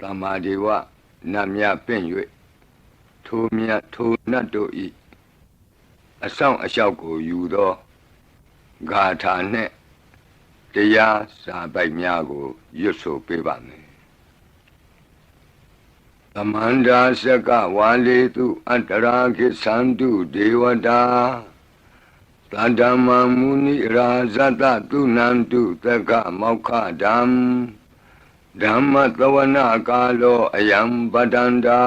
သမ္မာဒေဝနတ်မြတ်ပင့်၍ထိုမြတ်ထိုနတ်တို့ဤအဆောင်အလျှောက်ကိုယူသောဂါထာနှင့်တရားစာပိုက်များကိုရွတ်ဆိုပေးပါမယ်သမန္တာစကဝါလေတုအတ္တရာခိသန္တုဒေဝတာသတ္တမမုနိရာဇတတုနန္တုသက္ကမောက္ခဓမ္မဓမ္မသဝနာကာလောအယံပတန္တာ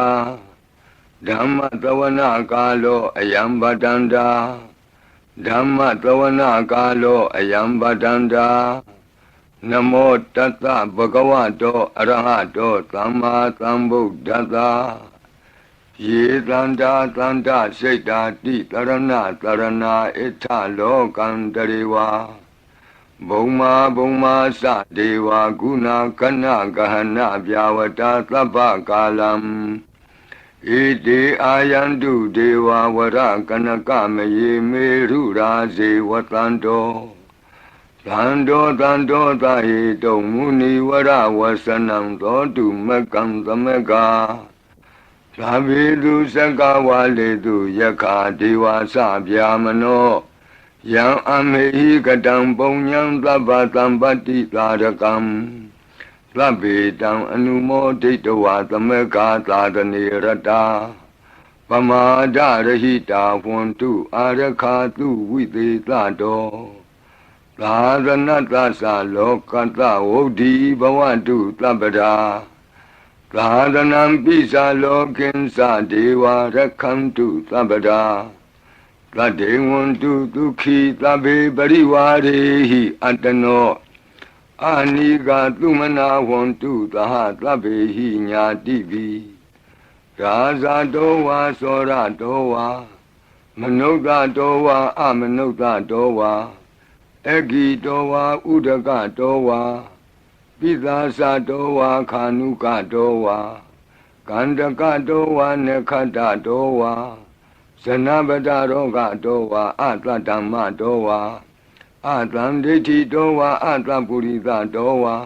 ဓမ္မသဝနာကာလောအယံပတန္တာဓမ္မသဝနာကာလောအယံပတန္တာနမောတတ္တဗဂဝတောအရဟတောသမ္မာသမ္ဗုဒ္ဓတ္တယေတန္တာတန္တစိတ်တာတိတရဏတရဏဣထလောကံတရေဝဘုံမာဘုံမာသဒေဝဂုဏကနဂဟနဗျာဝတာသဗ္ဗကာလံဣတိအာယန္တုဒေဝဝရကနကမယေမေရုရာဇေဝတန္တောသန္တောသန္တောသဟိတုံမုနိဝရဝဆနံသောတုမကံသမကသာဘိတုစကဝါလေတုယခာဒေဝသဗျာမနောယံအမေဟိကတံပုံညံသဗ္ဗတံပတ္တိသာရကံသဗ္ဗေတံအနုမောဒိတဝါသမကသာသနေရတာပမာဒရဟိတာဝန္တုအာရခာတုဝိသေသတောသာသနတ္တသလောကတဝုဒ္ဓိဘဝတုသဗ္ဗရာသာသနံပိသလောကိဉ္စဒေဝရခန္တုသဗ္ဗရာသတ္တေဝန္တုဒုက္ခိသဗ္ဗေပရိဝါရေဟိအတ္တနောအာနိကသုမနာဝန္တုသဟသဗ္ဗေဟိညာတိပိရာဇတောဝါသောရတောဝါမနုဿတောဝါအမနုဿတောဝါအဂိတောဝါဥဒကတောဝါပိသာသတောဝါခာနုကတောဝါကန္တကတောဝါနခတ္တတောဝါဇနပတရောဂတောဝါအတ္တဓမ္မတောဝါအတံဒိဋ္ဌိတောဝါအတ္တပုရိသတောဝါ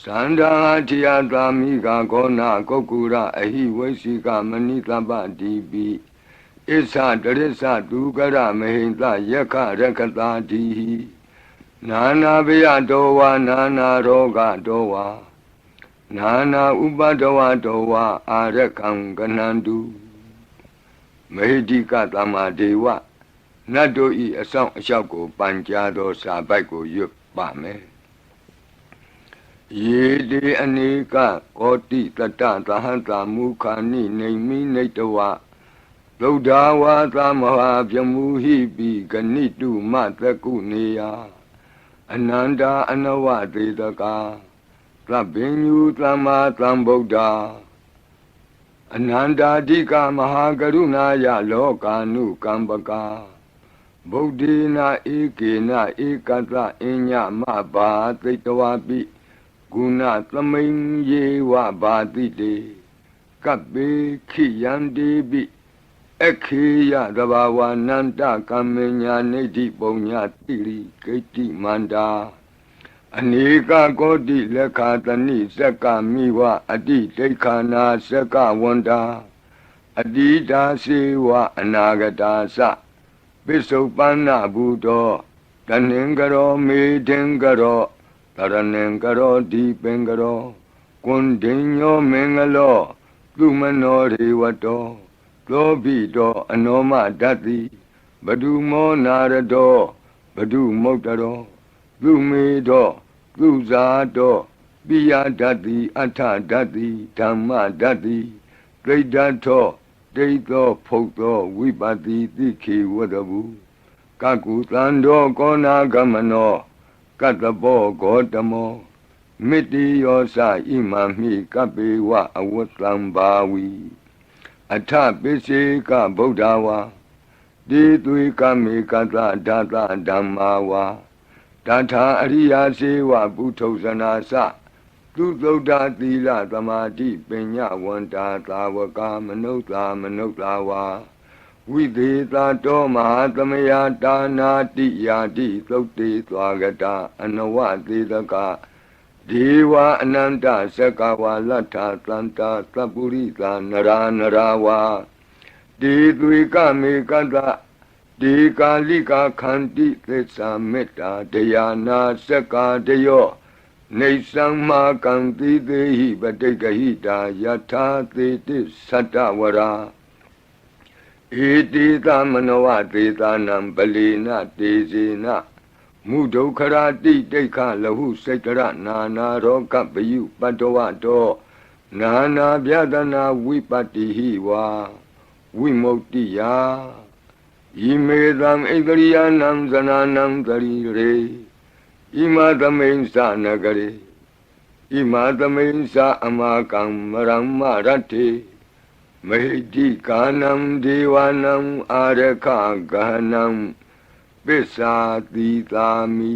သန္တာထိယသာမိကဂောနာကုက္ကုရအဟိဝိသိကမဏိသဗ္ဗတိပိဣသတရိစ္ဆဒုကရမဟိန္တယက္ခရက္ခတာတိနာနာဘယတောဝါနာနာရောဂတောဝါနာနာဥပဒဝတောဝါအာရကံကနန္တုမေဟိကသမ္မာဒေဝနတ်တို့ဤအဆောင်အလျှောက်ကိုပန်ကြားသောစာပိုက်ကိုရွတ်ပါမယ်ယေတိအနိကကောတိတတသဟတမုခာနိနေမိနေတဝသုဒ္ဓဝါသမဟာပြမူဟိပိဂဏိတုမသကုနေယအနန္တာအနဝသေတကာသဗ္ဗညုသမ္မာသမ္ဗုဒ္ဓအနန္တာဓိကမဟာကရုဏာယလောကာနုကမ္ပကာဗုဒ္ဓေနာဧကေနဧကတအညမဘာသိတဝပိဂုဏသမိန်ယေဝဘာတိတေကပ္ပေခိယံတိပိခေယသဘာဝနန္တကမ္မညာနေတိပုံညာတိရိဂိတိမန္တာအနေကကောတိလက်ခာတဏိစက္ကမိဝအတိဒိဋ္ဌာနာစက္ကဝန္တာအတိတာစေဝအနာဂတာသပိစုပန္နဘူတောတဏင်္ဂရောမေဒင်္ဂရောတရဏင်္ဂရောဒီပင်္ဂရောကွန်ဒိညောမင်္ဂလောသူမနောရေဝတောသောဘိတောအနောမဓတ္တိဘဒုမောနာရတောဘဒုမုတ်တရောသူမေတောသူဇာတောပိယဓတ္တိအထဓတ္တိဓမ္မဓတ္တိဒိဋ္ဌထောဒိဋ္ဌောဖုတ်သောဝိပတိတိခေဝတ္တဗုကကုသန္တောကောနာဂမနောကတ္တဘောဂေါတမောမိတိယောသဣမံမိကပ္ပေဝအဝတ္တံဘာဝီအထပိစေကဗုဒ္ဓဝါတိသွေကမေကတဓာတဓမ္မာဝါတထာအရိယာစေဝပုထုဇနာသသူသုဒ္ဓသီလသမာဓိပညာဝန္တာသာဝကမနုဿာမနုဿာဝါဝိသေသတောမဟာသမယတာနာတိယာတိသုတ်တေသွားကတာအနဝသေတကဒ ဒေဝအနန္တစကဝါလဋ္ဌသန္တာသပ္ပုရိသနရာနရာဝါဒေသွေကမေကတ္တဒေကာလိကာခန္တိသစ္စာမေတ္တာဒယာနာစက္ကာတယောနေသံမာကံတိသေဟိပဋိက္ခဟိတာယထာသေတိသတ္တဝရာဧတိသမနောဝသေသနံပလီနတေဇေနမုဒုက္ခရာတိတိခလဟုစိတ်တရနာနာရောကပယုပတ္တဝတောနာနာဗျဒနာဝိပတ္တိဟိဝါဝိမုတ္တိယဣမေသံဣန္ဒရိယနံဇနာနံတရိရေဣမသမိန်္စနဂရေဣမသမိန်္စအမာကံမရမ္မရတ္ထေမဟိတိကာနံဒေဝနံအာရခဂဟနံပစ္စာတိသာမိ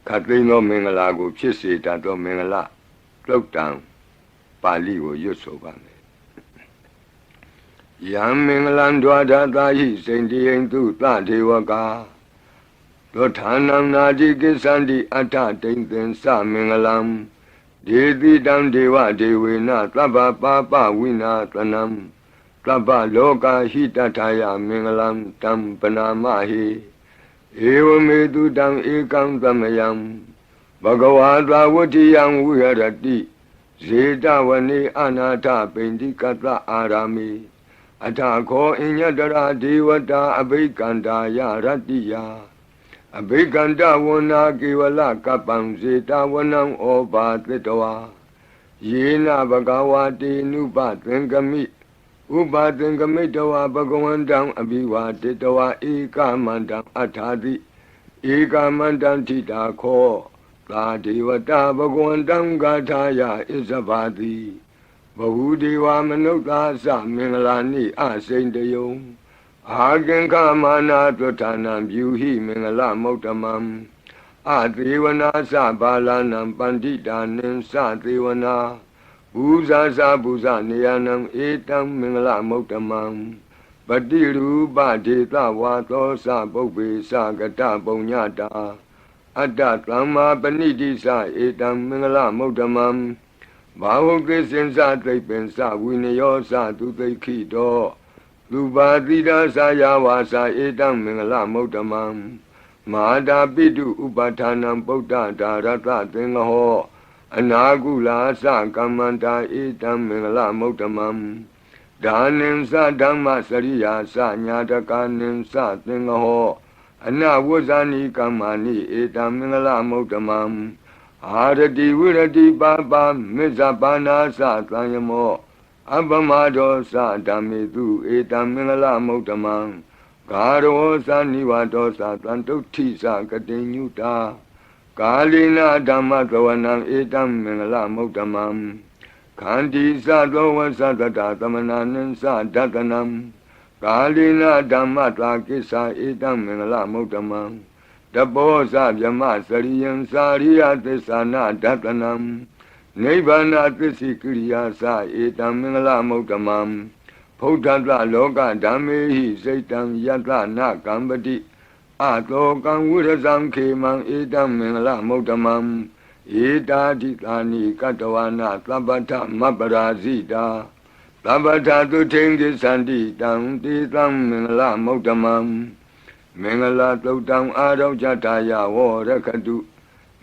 ခတ်သိမ်းသောမင်္ဂလာကိုဖြစ်စေတတ်သောမင်္ဂလာသုတ်တံပါဠိကိုရွတ်ဆိုပါမယ်ယံမင်္ဂလံဒွါဒတာဟိစိန္တိယံသူသဒေဝကာသောဌာနံနာတိကိစ္ဆန္တိအတ္ထတိန်သင်္စမင်္ဂလံဒေတိတံဒေဝဒေဝေနသဗ္ဗပါပဝိနာသနံသဗ္ဗလောကဟိတထာယမင်္ဂလံတံပနာမဟိဧဝမေတုတံဧကံသမယံဘဂဝါသာဝတ္ထိယံဝိဟရတိဇေတဝနေအနာထပိန္တိကတ္တအာရာမိအထခောအညတရာဒေဝတာအဘိကန္တာယရတ္တိယအဘိကန္တဝနာကေဝလကပ္ပံဇေတဝနံဩဘာသတ္တဝါယေနဘဂဝါတေနုပသင်္ကမိဥပသင်္ကမိတဝါဘဂဝန္တံအဘိဝါတေတဝါဧကမန္တံအထာတိဧကမန္တံထိတာခောသာဒေဝတာဘဂဝန္တံဂါထာယဣဇဘာတိဘဝုဒေဝမနုဿာသမင်္ဂလာနိအစိန်တယုံအာကင်္ခမာနာသုဌာနံဗျူဟိမင်္ဂလမௌတ္တမံအသေဝနာသဘာလနံပန္တိတာနင်္စသေဝနာဘူဇာသဘူဇနေယနံဧတံမင်္ဂလမௌတ္တမံပတိရူပဒေသဝါသောသပုပ္ပေသကတပုံညတာအတ္တသမ္မာပဏိတိသဧတံမင်္ဂလမௌတ္တမံဘာဝကိစင်္စသိပ္ပင်္စဝိနယောသသူသိခိတောလူပါတိဒသယာဝါစာဧတံမင်္ဂလမௌတ္တမံမဟာတာပိတုဥပဌာနံပုဒ္ဒဒါရတသင်္ဃဟောအနာကုလာသကမ္မန္တာဧတံမင်္ဂလမௌတ္တမံဒါနင်္စဓမ္မစရိယာသညာတကနင်္စသင်္ဃဟောအနဝဇ္ဇာနိကမ္မာနိဧတံမင်္ဂလမௌတ္တမံအာရတိဝိရတိပါပါမေဇပါနာသသံယမောအပမဒောသဓမ္မေတုဧတံမင်္ဂလမௌတ္တမံဂါရောသနိဝတောသသံတုဋ္ဌိသကတိညုတာကာလိနာဓမ္မသဝနံဧတံမင်္ဂလမௌတ္တမံခန္တီသသောဝသတ္တသမနာနင်္စဒတနံကာလိနာဓမ္မတာကိစ္ဆာဧတံမင်္ဂလမௌတ္တမံတပောသဗြမစရိယံစာရိယသစ္ဆာနာဒတနံနိဗ္ဗာနသစ္စိကိရိယာသဧတံမင်္ဂလမௌတ္တမံဖုဒ္ဓတလောကဓမ္မေဟိစိတ်တံယတနာကံပတိအတောကံဝိရဇံခေမံဧတံမင်္ဂလမௌတ္တမံဧတာတိသာနိကတဝနာသဗ္ဗထမပ္ပရာဇိတာသဗ္ဗထသုထိန်ကိသန္တိတံတေသံမင်္ဂလမௌတ္တမံမင်္ဂလသုတ်တံအာရောဇတာယဝရခတု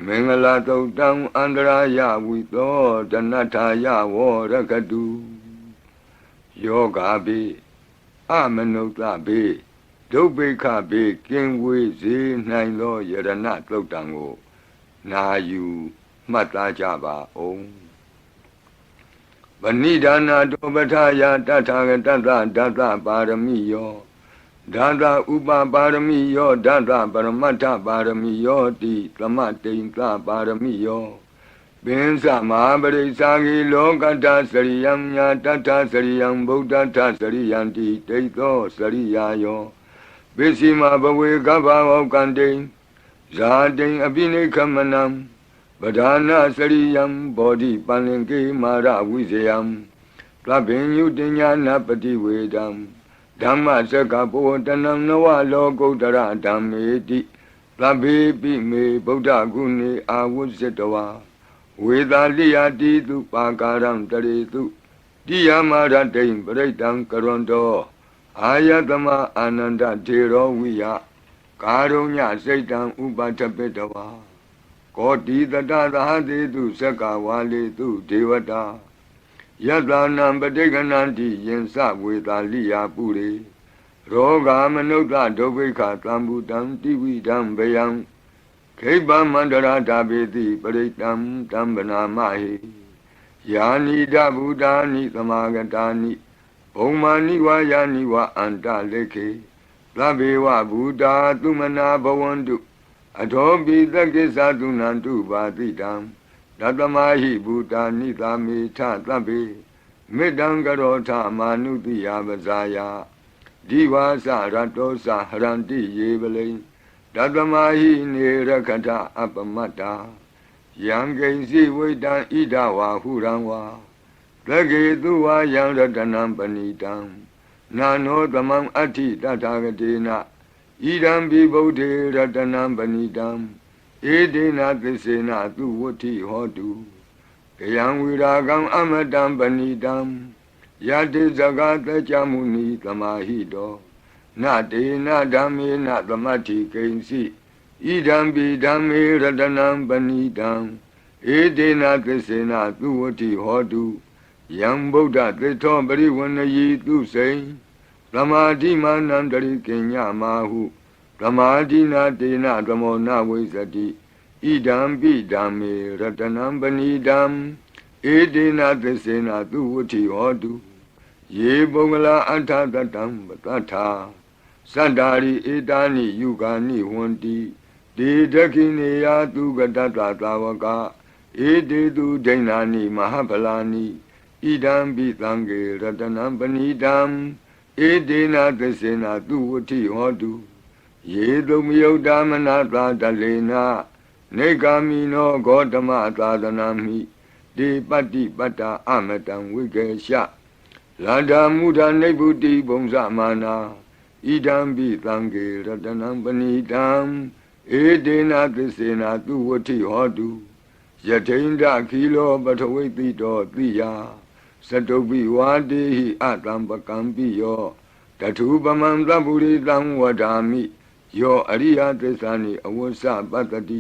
မင်္ဂလသုတ်တံအန္တရာယဝိသောဒနထာယဝရခတုယောဂါပိအမနုဿပိဒုဗ္ဗေခပိကင်ဝေစေနိုင်သောယရဏသုတ်တံကိုနာယူမှတ်သားကြပါအောင်ဗဏိဒါနာတောပထယာတထာဂတတဒတပါရမိယောဒတဥပပါရမိယောဒတပရမတ္ထပါရမိယောတိသမတိန်သပါရမိယောပင်စမဟာပရိစ္ဆာဂိလောကတ္တစရိယံညာတတ္ထစရိယံဗုဒ္ဓတ္ထစရိယံတိတိသောစရိယာယောပစ္စည်းမဘဝေကဗ္ဗဝောကံတိဇာတိအပိနိခမနံပဓာနာစရိယံဘောဓိပန္လင်ကေမာရဝိဇယံသဗ္ဗညုတညာနာပတိဝေဒံဓမ္မစကဘောတနံနဝလောကုတ္တရဓမ္မေတိ သဗ္ဗေပိမေဗုဒ္ဓဂုဏေအာဝုဇ္ဇတဝါဝေသာလိယတိတုပါကာရံတရေတုတိယမရတိံပရိတံကရွန်တောအာယတမအာနန္ဒထေရောဝိယကာရုညစိတ်တံဥပထပိတဝါကောတိတတသဟတိတုသက္ကဝါလေတုဒေဝတာယတနံပဋိက္ခဏန္တိယင်စဝေသာလိယပုရိရောဂမနုဿဒုဗ္ဗိခသံဘူတံတိဝိဒံဗယံခိဗ္ဗမန္တရာဓဗေတိပရိတံတံဗနာမဟိယာနိဒဗုဒ္ဓာနိသမာဂတာနိဘုံမာနိဝါယာနိဝါအန္တလေခေသဗ္ဗေဝဗုဒ္ဓသုမနာဘဝန္တုအထောပိသကိသသုနန္တုပါတိတံတတမဟိဗုဒ္ဓာနိသာမေထသဗ္ဗေမေတ္တံကရောထမာနုတိယပဇာယဒီဝါစရတောစဟရန္တိယေပလိတတမဟိနေရခထအပမတ္တာယံကိဉ္စီဝိတံဣဒဝါဟုရံဝါသကေတုဝါယံရတနံပဏိတံနာနောသမံအဋ္ဌိတထာဂတေနဣဒံပိဗုဒ္ဓေရတနံပဏိတံဧဒေနသစ္စေနသူဝဋ္ဌိဟောတုကယံဝိရာဂံအမတံပဏိတံယတိဇဂတကြမုနိသမာဟိတောနတေနဓမ္မေနသမတ္ထိကိဉ္စီဣဒံပိဓမ္မေရတနံပဏိတံဧဒေနသစ္စေနသူဝဋ္ဌိဟောတုယံဗုဒ္ဓသစ္ထောပရိဝဏယိသူစိံသမာဓိမာနန္တရိကိညမာဟုသမာဓိနာတေနသမောနဝိဇ္ဇတိဣဒံပိဓမ္မေရတနံပဏိတံဧဒေနသစ္စေနသူဝဋ္ဌိဟောတုယေပုဂ္ဂလာအထသတံပတ္ထာသန္တာရိဧတာနိယုဂာနိဝန္တိဒေဒခိနေယသူကတတသာဝကဧတေတုဒိဏာနိမဟာဗလာနိဣဒံပိသံဃေရတနံပဏိတံဧဒေနသစ္စေနသူဝဋ္ဌိဟောတုယေတုမယုတ်တမနသာတလေနနေဂာမိနောဂေါတမသာသနာမိဒေပတ္တိပတ္တာအမတံဝိကေရှလန္ဒာမုဒနိဗ္ဗုတိဘုံဇမာနာဣဒံပိသံဃေရတနံပဏိတံဧဒေနသစ္စေနသူဝဋ္ဌိဟောတုယထိန္ဒခိလောပထဝိတိတောတိယသတုပိဝါတေဟိအတံပကံပိယောတထုပမံသဗ္ဗုရိတံဝဒာမိယောအရိယသစ္စာနိအဝဆပတ္တိ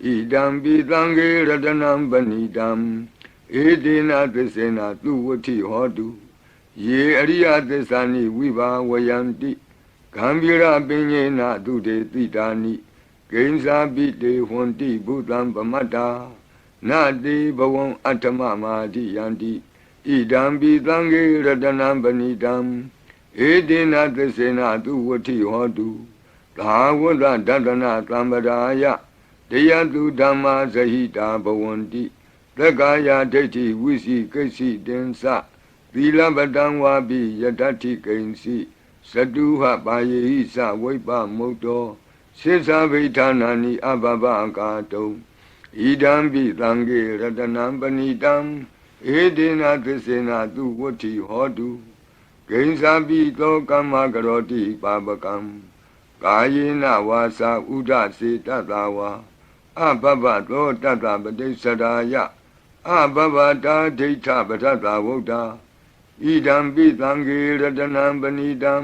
ဣဒံပိသံဃေရတနံပဏိတံဧဒေနသစ္စေနသူဝဋ္ဌိဟောတုယေအရိယသစ္စာနိဝိဘာဝယန္တိဂံဗီရပညေနသူတေတိတာနိကိဉ္စာပိတေဟွန်တိဘုသံပမတ္တာနာတိဘဝံအတ္တမမာတိယန္တိဣဒံပိသံဃေရတနံပဏိတံဧဒေနသစ္စေနသူဝဋ္ဌိဟောတုသာဝတ္တဒတနာသံပဒါယတယတုဓမ္မာဇဟိတာဘဝန္တိသက္ကာယဒိဋ္ဌိဝိစီကိစ္စိတင်္စသီလပတံဝါပိယတ္ထိကိဉ္စီသတုဟပါယေဟိသဝိပ္ပမုတ်တောစေသဗိဌာနာနိအဘဘကာတုံဣဒံပိသံဃေရတနံပဏိတံဧဒေနသစ္စေနသူဝဋ္ဌိဟောတုကိဉ္စာပိသောကမ္မကရောတိပါပကံကာယေနဝါစာဥဒစေတတဝါအဘဘသောတတပတိစ္ဆရာယအဘဘတာဒိဋ္ဌပထတဝုဒ္ဓဣဒံပိသံဃေရတနံပဏိတံ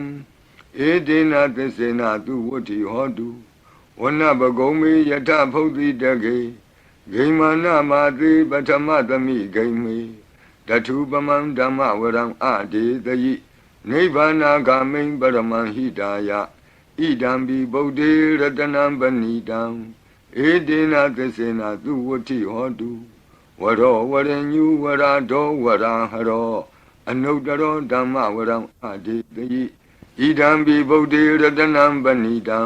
ဧဒေနသစ္စေနသူဝဋ္ဌိဟောတုဝနပဂုံမေယထဖုတ်တိတကေဂိမာနမာတိပထမသမိဂိမေတထုပမံဓမ္မဝရံအဒေသယိနိဗ္ဗာနာဂာမိံပရမံဟိတာယဣဒံပိဗုဒ္ဓေရတနံပဏိတံဧဒေနသစ္စေနသူဝဋ္ဌိဟောတုဝရောဝရညုဝရဒောဝရဟရောအနုတ္တရောဓမ္မဝရံအဒေသယိဣဒံပိဗုဒ္ဓေရတနံပဏိတံ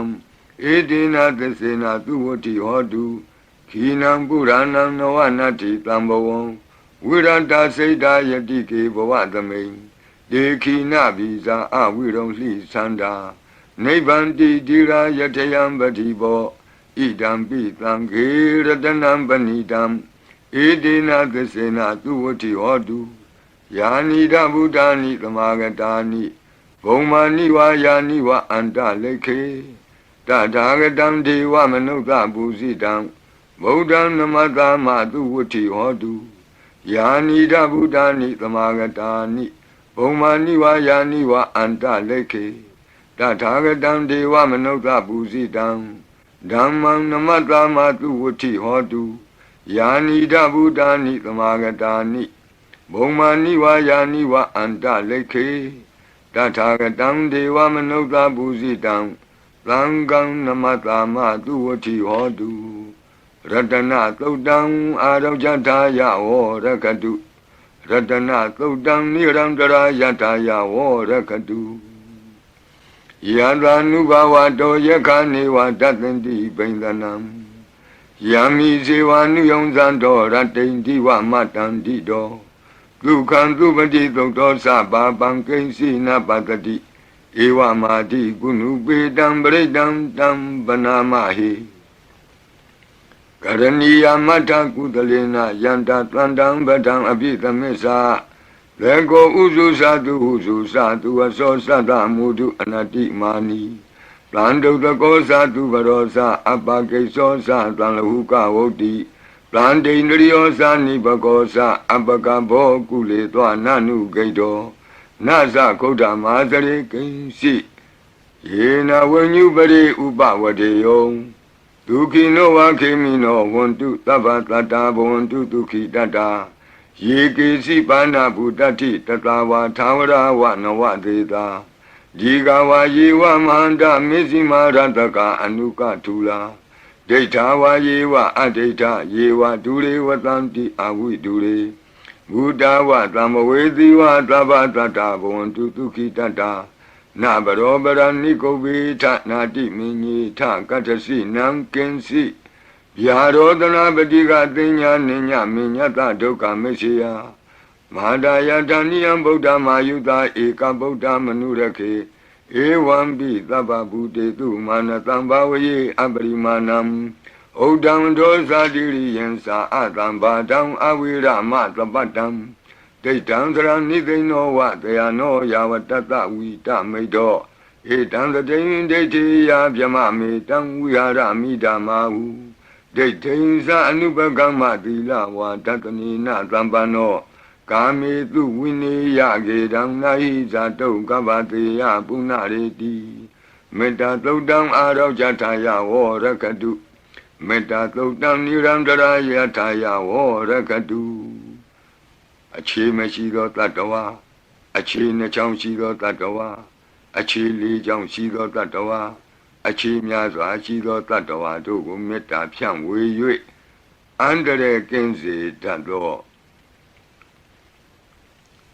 ဧဒေနသစ္စေနသူဝဋ္ဌိဟောတုခိနံပုရဏံနဝနတ္တိတံဘဝံဝိရတစိတ်တာယတိကေဘဝသမိန်ဒေခိနဗိဇာအဝိရုံလှိသန္တာနိဗ္ဗန္တိတိရာယထယံပတိဘောဣဒံပိသံဃေရတနံပဏိတံဧဒေနသစ္စေနသူဝဋ္ဌိဟောတုယာနိဒဗုဒ္ဓာနိသမာဂတာနိဘုံမာနိဝါယာနိဝအန္တလေခေ တထာဂတံဒေဝမနုဿပူဇိတံဗုဒ္ဓံနမတမသူဝတ္ထိဟောတုယာနိဒဗုဒ္ဓာနိသမာဂတာနိဘုံမာနိဝါယာနိဝါအန္တလိခေတထာဂတံဒေဝမနုဿပူဇိတံဓမ္မံနမတမသူဝတ္ထိဟောတုယာနိဒဗုဒ္ဓာနိသမာဂတာနိဘုံမာနိဝါယာနိဝါအန္တလိခေတထာဂတံဒေဝမနုဿပူဇိတံသံဃံနမတမသူဝတ္ထိဟောတုရတနသုတ်တံအာရောဇထာယဝရကတုရတနသုတ်တံနိရံတရာယထာယဝရကတုယသာနုဘဝတောယခာနေဝတတ္တန္တိပိန္ဒနံယမိဇေဝနုယုံဇံတောရတိန္တိဝမတ္တန္တိတောဒုက္ခံသူပတိသုတ်တောသဘာပံကိဉ္စီနပတ္တိဧဝမာတိကုဏုပေတံပရိတံတံပနာမဟိကရဏီယမတ္ထကုသလေနယန္တသန္တံပဒံအပိသမစ္ဆာလေကောဥစုသတုဟုစုသတုအသောသတ္တမုဒုအနတိမာနီတံဒုတကောသတုဘရောသအပကိသောသတံလဟုကဝုတ်တိတံဒိန္ဒရိယောသနိဘကောသအပကဘောကုလေသောနနုဂိတောနသခုဒ္ဓမာသရေကိဉ္စီယေနဝဉ္ညုပရိဥပဝတေယောဒုက္ခိနောဝခေမိနောဝန္တုသဗ္ဗတတ္တာဘဝန္တုဒုက္ခိတတ္တာယေကေစီပါဏဗုတ္တိတတဝါသာဝရဝနဝသေတာဒီကဝါယေဝမဟန္တမေဇိမာရတကအနုကထူလာဒိဋ္ဌာဝါယေဝအဒိဋ္ဌယေဝဒုရေဝတံတိအဝိဒုရေဘုဒ္ဓဝသံဝေသီဝသဗ္ဗတတ္တာဘဝန္တုဒုက္ခိတတ္တာနဘရောပရဏိကုဗ္ဗေထနာတိမင်းကြီးထကတ္ထစီနံကင်စီဗျာရောဒနာပတိကသိညာနိညမညတဒုက္ခမရှိယမဟာဒယတဏိယံဗုဒ္ဓမာယုတာဧကဗုဒ္ဓမနုရခေဧဝံပိသဗ္ဗဗုတေတုမာနတံဘာဝယေအပရိမာဏံဩဒံဒောဇာတိရိယံသာအတံဘာတံအဝိရမသပတ္တံဒိဋ္ဌံသရဏိသိဏောဝတယနောယာဝတတဝိတမိတ်တောဧတံတတိယဒိဋ္ဌိယဗျမမေတံဝိဟာရမိဓမ္မာဟုဒိဋ္ဌိသအနုပကမ္မသီလဝါတတနိနသံပန္နောကာမေတုဝိနေယကေတံနာဟိဇာတုကဗ္ဗတေယပုဏ္ဏရေတိမေတ္တာသုတ်တံအာရောဇထာယဝရကတုမေတ္တာသုတ်တံနိရံတရာယထာယဝရကတုအခြေမရှိသောတတ္တဝါအခြေနှချောင်းရှိသောတတ္တဝါအခြေလေးချောင်းရှိသောတတ္တဝါအခြေများစွာရှိသောတတ္တဝါတို့ကိုမေတ္တာဖြန့်ဝေ၍အန္တရာယ်ကင်းစေတတ်သော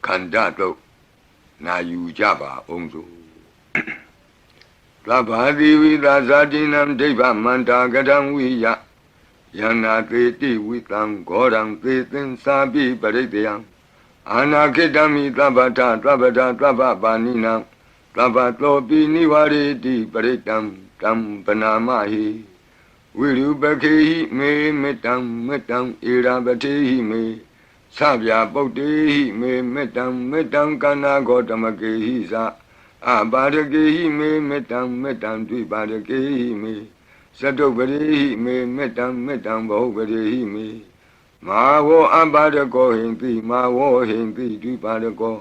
ခန္ဓာတို့နာယူကြပါအောင်စို့သဗ္ဗတိဝိသဇာတိနံဒိဗ္ဗမန္တာကတံဝိယယန္နာသေတိဝိတံဂောရံသေသင်္စာပိပရိတယံအာနာခိတမိသဗ္ဗတသဗ္ဗတသဗ္ဗပါဏိနံသဗ္ဗတောပိနိဝရေတိပရိတံတံပနာမဟိဝိရုပခေဟိမေမေတ္တံမေတ္တံဧရာပတိဟိမေသဗျာပုတ်တေဟိမေမေတ္တံမေတ္တံကနာဂောတမကေဟိသအပါရကေဟိမေမေတ္တံမေတ္တံဒွိပါရကေဟိမေသတုပရိဟိမေမေတ္တံမေတ္တံဘဟုပရိဟိမေမာဝောအပါရကောဟိန္တိမာဝောဟိန္တိဒွိပါရကော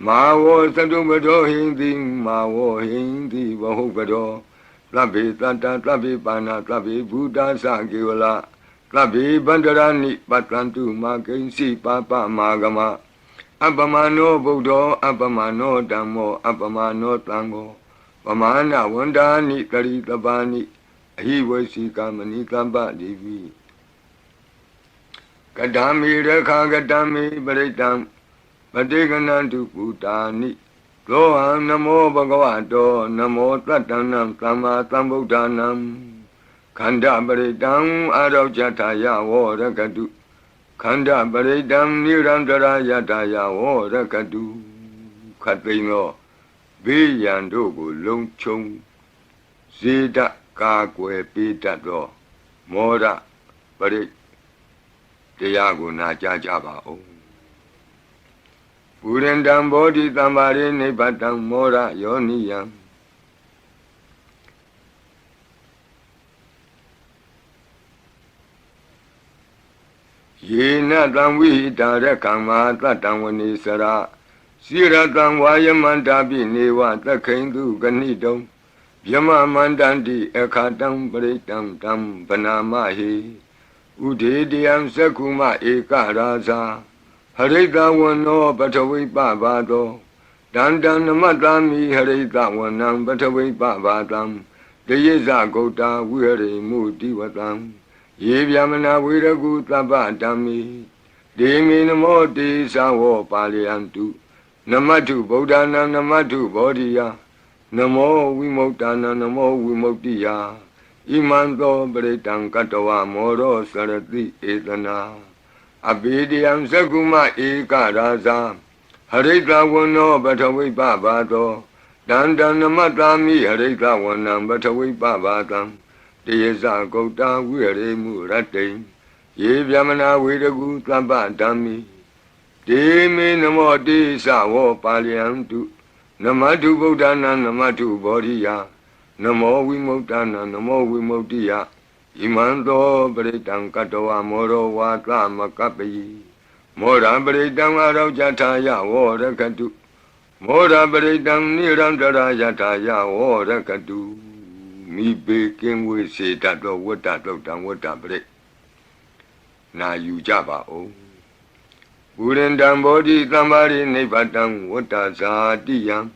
မာဝောသတုပတောဟိန္တိမာဝောဟိန္တိဘဟုပတောသဗ္ဗေတတ္တသဗ္ဗေပါဏသဗ္ဗေဘုဒ္ဓသကေဝလသဗ္ဗေဗန္တရဏိပတ္တန္တုမာကိဉ္စီပါပမာဂမအပမနောဗုဒ္ဓောအပမနောဓမ္မောအပမနောသံဃောပမာဏဝန္ဒာနိတရိတပါဏိအဟိဝေစီကမဏိတပ္ပတိပိကတံမေရခာကတံမေပရိတံပတိကနံတုပုတာနိသောဟံနမောဘဂဝတောနမောတတ္တနံသမ္မာသမ္ဗုဒ္ဓနံခန္ဓာပရိတံအာရောဇထာယဝရကတုခန္ဓာပရိတံနိရန္တရာယထာယဝရကတုခတ်သိမ်းသောဘေးရန်တို့ကိုလုံခြုံစေတကာကွယ်ပေးတတ်သောမောရပရိတရားကိုနာကြားကြပါဦးပုရိန္တံဘောဓိသမ္မာရိနိဗ္ဗတံမောရယောနိယံ ye na tang vi dara kama tatang vani sara sira tang vaya mandabi neva takhindu ganidam Yama mandandi ekatang paritang tam panamahi Udhidiyam sakuma eka rasa Harita wano patavi pavado Dandan namatami harita wanam patavi pavadam Deyeza gota vihari mutivatam Yevyamana viragu tabadami Demi namo te sawo paliyantu Namatu bodhanam namatu bodhiya Namo Vimokdana Namo Vimoktiya Imanto Bretang Katawa Moro Sarati Etana Abhidiyam Sakuma Eka Rasa Harita Wano Batavi Bhavado Dandanamatami Harita Wanam Batavi Bhavadam Deyasa Gota Vihare Murate Yevyamana Viragu Tabadami Demi Namo Te Sawo Paliyantu Namatu Bodhana Namatu Bodhiya Namo Vimokdana Namo Vimoktiya Imanto Bretang Katawa Moro Vata Makapi Mora Bretang Araujataya Vorakatu Mora Bretang Nirandara Yataya Vorakatu Mi Beking with Setato Watato Tang Watabre Na Yujaba O Urendam Bodhi Tambari Nepatang Watazadiyam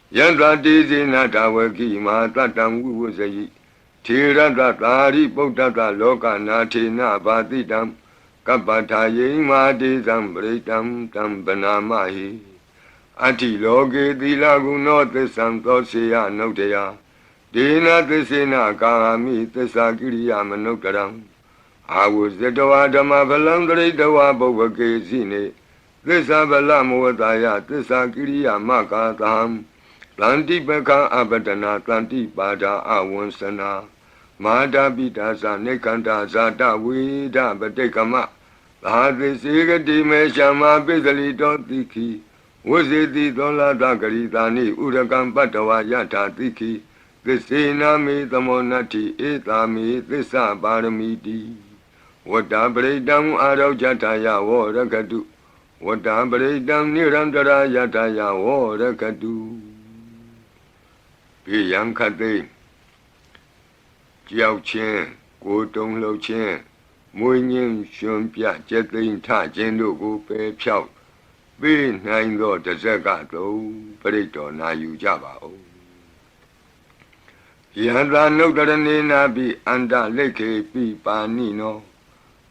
Yandra Dizi Natawaki Matatang Wuzayi Tirata Tari Potata Loka Natina Batitam Kapataye Madizam Bretam Tambanamahi Ati Loge Dilaguno Tesanto Sea Notea Dina Tesina Kahami Tesakiriya Manokaram I was the Dawada Balandre Dawa Bovake Zine, this Abalamuataya, this Akiria Makatam, Planti Beka Abadana, Planti Bada Awonsana, Mada Bitasa, Nekanda Zata, Wida Batekama, Hadi Siga Dimeshama, Bizali Dotiki, was it the Dola Dagaritani, Urakan Batawa Yata Tiki, the Sina the Monati, Etami, the Sabaramidi. Wata Bredam Araujataya Vorakatu Wata Bredam Nirandara Yataya Vorakatu Piyang Kate Jiao Chen Go Dong Lo Chen Mui Nim Shun Pia Jetin Ta Jen Lu Gu Pe Piao Bi Nine Lo De Zega Do Preto Na Yu Jaba O Yanda Notarani Nabi Anda Leke Pi Pa Nino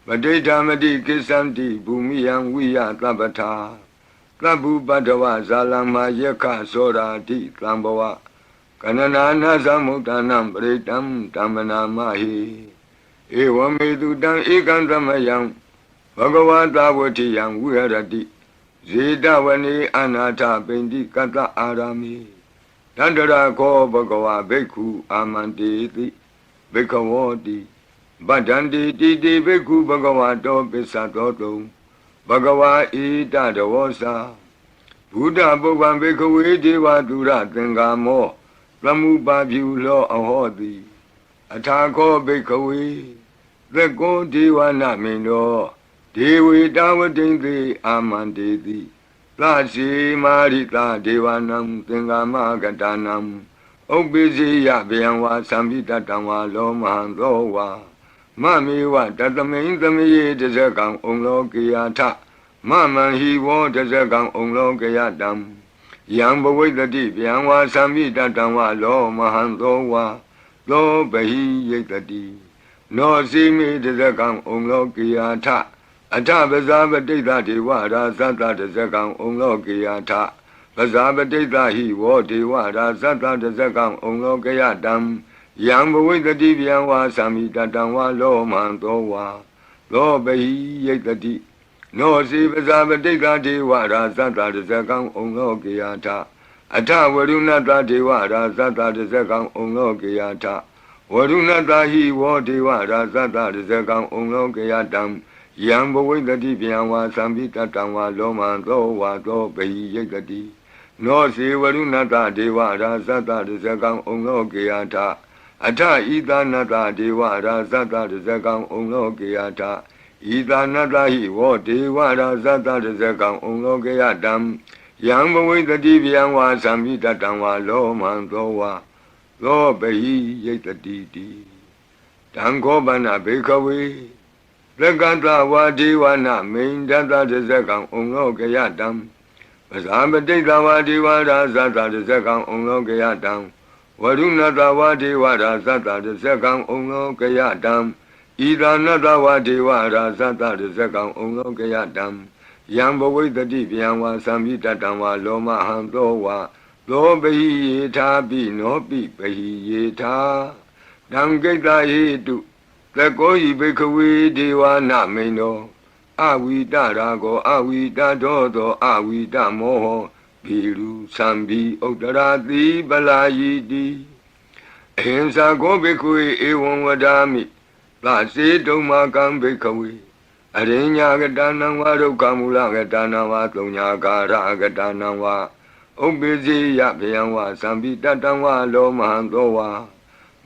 Madedamadi Kisanti Bumiyang Wiya Tabata Tabu Badawa Zalama Yaka Sora Di Tambawa Kanana Zamutanam Bretam Tamana Mahi Ewamedu Dan Ikandamayang Bhagavata Watiyang Wiradi Zidawani Anata Bendi Kata Arami Tandara Ko Bhagava Beku Amanditi Bekawadi Badandi Didi Beku Bhagavato Pesatoto Bhagava Ita Davosa Buddha Bhogan Bekawe Deva Dura Tengamo Lamu Babyu Lo Ahodi Atako Bekawe The Go Deva Namino Dewi Dawadindi Amandidi Lasi Marita Devanam Tengama Gatanam Obizi Yabianwa Sambita Tama Lo Mahandowa Mami wa tatamain tamiye desekang onglo kiyata Mama hi wo desekang onglo kiyatam Yang bawitati pianwa sambita tama lo mahandowa Lo bahi yetati No simi desekang onglo kiyata Ata bazabadita dewa rasata desekang onglo kiyata Bazabadita hi wo dewa rasata desekang onglo kiyatam Yang Bawitati Pianwa Samita Tangwa Lo Mantowa Lo Bahi Yetati No Sivasabadika Dewa Rasata Desekang Onglo Kiyata Ata Varunata Dewa Rasata Desekang Onglo Kiyata Varunata Hi Wo Dewa Rasata Desekang Onglo Kiyatam Yang Bawitati Pianwa Samita Tangwa Lo Mantowa Lo Bahi Yetati No Sivarunata Dewa Rasata Desekang Onglo Kiyata Ata Ida Nata Dewa Rasata Desekang Onglo Kiyata ဤသာနတဟိဝောဒေဝရာဇတတဇကံဩလောကေယတံယံဘဝိတတိဗျံဝါသံမိတတံဝါလောမံသောဝါသောပဟိယိတတိတိတံခောပနဘေခဝေသက္ကတဝါဒေဝနာမိန်တတတဇကံဩလောကေယတံပဇာပတိတဝါဒေဝရာဇတတဇကံဩလောကေယတံဝရုဏတဝါဒေဝရာဇတတဇကံဩလောကေယတံဤသာနတဝါဒေဝရာဇတတဇကံဩလောကေယတံယံဘဝိတတိဗျံဝါသံမိတတံဝါလောမဟံသောဝါသောပဟိယေထာပိနောပိပဟိယေထာတံကိတ္တဟိတုသကောဟိဘိခဝေဒေဝနာမိန်သောအဝိတရာကောအဝိတတောသောအဝိတမောဟောဘိရုသံဘိဥတရာတိပလာယိတိအဟိံစာကောဘိခဝေဧဝံဝဒာမိသစေတုံမာကံဘိခဝေအရိညာကတနံဝါဒုက္ခမူလကတနံဝါသုံးညာကာရကတနံဝါဥပ္ပိစေယဗျံဝါသံပိတတံဝါလောမဟံသောဝါ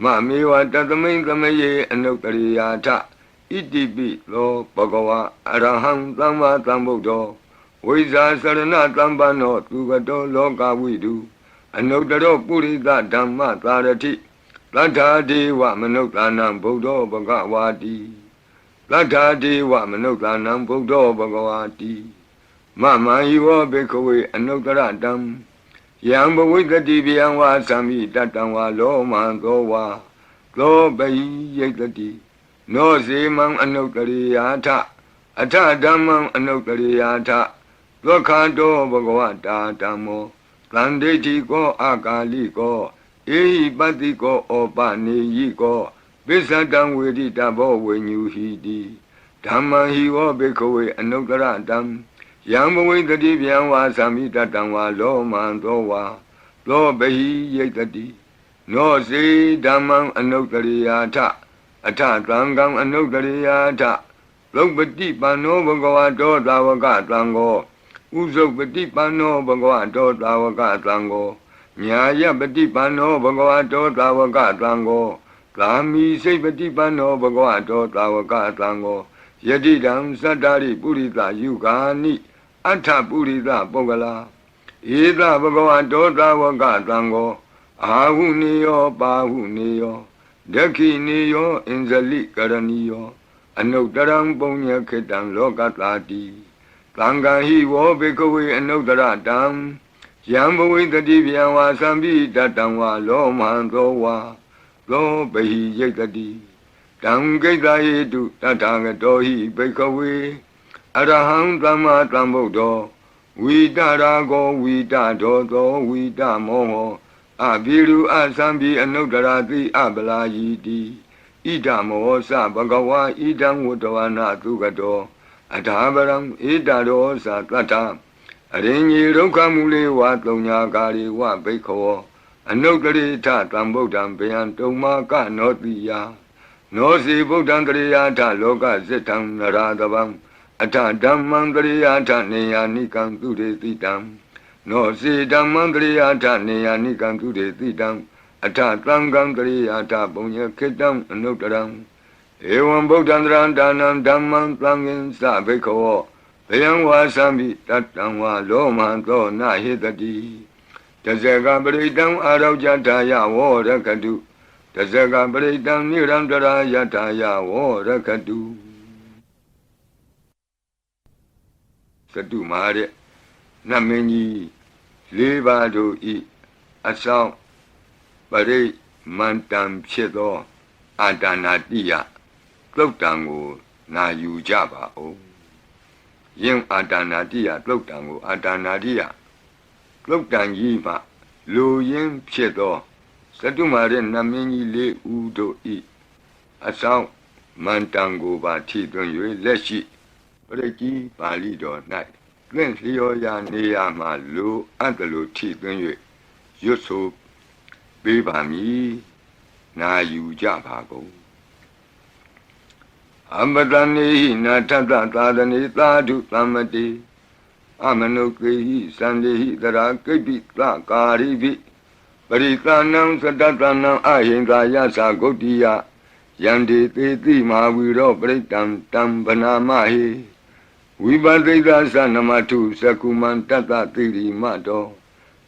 မမေဝတသမိန်သမယေအနုတ္တရိယာထဣတိပိလောဘဂဝါအရဟံသမ္မာသမ္ဗုဒ္ဓောဝိဇာစရဏတံပန္နောသူကတောလောကဝိတုအနုတ္တရောပုရိသဓမ္မသာရတိသတ္ထာဒေဝမနုဿာနံဗုဒ္ဓောဘဂဝါတိသတ္ထာဒေဝမနုဿာနံဗုဒ္ဓောဘဂဝါတိမမဟိဝောဘေခဝေအနုတ္တရတံယံဘဝိတတိဗျံဝါသံမိတတံဝါလောမံသောဝါသောပဟိယိတတိနောဇေမံအနုတ္တရိယာထအထဓမ္မံအနုတ္တရိယာထသောခန္တောဘဂဝတာဓမ္မောသန္တိတိကောအာကာလိကောဧဟိပတ္တိကောဩပနေယိကောပိစ္ဆတံဝေဒိတဘောဝိညူဟိတိဓမ္မံဟိဝောဘေခဝေအနုတ္တရတံယံဘဝိတတိဗျံဝါသံမိတတံဝါလောမံသောဝါသောပဟိယိတတိနောစေဓမ္မံအနုတ္တရိယာထအထသံဃံအနုတ္တရိယာထသုပတိပန္နောဘဂဝတောသာဝကသံဃောဥဇုပတိပန္နောဘဂဝတောသာဝကသံဃောညာယပတိပန္နောဘဂဝတောသာဝကသံဃောကာမိစိတ်ပတိပန္နောဘဂဝတောသာဝကသံဃောယတိတံသတ္တရိပုရိသယုဂာနိအထပုရိသပုဂ္ဂလာဧသဘဂဝတောသာဝကသံဃောအာဟုနေယောပါဟုနေယောဒက္ခိနေယောအင်ဇလိကရဏီယောအနုတ္တရံပုညခေတံလောကတာတိသံဃာဟိဝောဘေကဝေအနုတ္တရတံယံဘဝိတတိဗျံဝါသံပိတတံဝါလောမံသောဝါသောပဟိယိတတိတံကိတ္တဟိတုတထာဂတောဟိဘေကဝေအရဟံသမ္မာသမ္ဗုဒ္ဓောဝိတရာကောဝိတဒောသောဝိတမောဟောအဘိရုအသံဘိအနုတ္တရာတိအပလာယိတိဣဒမောသဘဂဝါဣဒံဝတ္တဝနာသုကတောအထာပရံဣဒရောသတတ္ထအရင်ကြီးဒုက္ခမူလေဝသုံးညာကာရိဝဘိခောအနုတ္တရိထသံဗုဒ္ဓံဗျံတုံမာကနောတိယနောစီဗုဒ္ဓံတရိယာထလောကဇိတံနရာတဗံအထဓမ္မံတရိယာထနေယာနိကံသူရေတိတံနောစီဓမ္မံတရိယာထနေယာနိကံသူရေတိတံအထသံဃံတရိယာထပုညခေတံအနုတ္တရံဧဝံဗုဒ္ဓံတရံဒါနံဓမ္မံသံဃင်္စဘိခောဘယံဝါသံမိတတံဝါလောမံသောနဟိတတိတဇဂပရိတံအာရောကြထာယဝောရကတုတဇဂပရိတံနိရံတရာယထာယဝောရကတုသတုမဟာတဲ့နတ်မင်းကြီး၄ပါးတို့ဤအဆောင်ပရိမန္တံဖြစ်သောအာတနာတိယသုတ်တံကိုနာယူကြပါဦးယင်းအာတနာတိယသုတ်တံကိုအာတနာတိယသုတ်တံကြီးမှလူရင်းဖြစ်သောသတုမဟာတဲ့နတ်မင်းကြီး၄ဦးတို့ဤအဆောင်မန္တံကိုပါထိသွင်း၍လက်ရှိပရိကြီးပါဠိတော်၌သင်လျော်ရာနေရာမှလူအပ်တလူထိသွင်း၍ရွတ်ဆိုပေးပါမည်နာယူကြပါကုန်အမတနေဟိနာထတသာသနေသာဓုသမ္မတိအမနုကေဟိသန္တိဟိတရာကိပိသကာရိပိပရိသနံသတ္တနံအဟိန္ဒာယသဂုတ်တိယ Yandi Titi Mahawiro Britam Tam Banamahi Vibadita Sanamatu Sakuman Tata Tiri Mato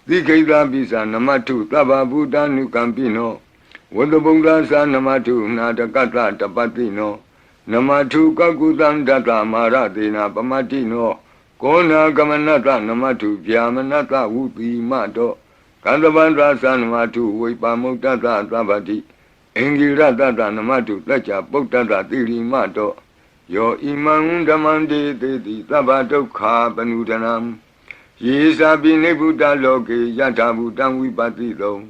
Dikeda Bisa Namatu Taba Buddha Nukampino Wadabunga Sanamatu Natakata Tapatino Namatu Kakutan Data Maratina Pamatino Kona Gamanata Namatu Pyamanata Uti Mato Kandavandra Sanamatu Vipamutata Tabati Engira Tata Namatu Tacha Putata Tiri Mato Yo Imam Damandi Titi Tabato Ka Panutanam Yesa Bine Buddha Loke Yata Buddha Vipatito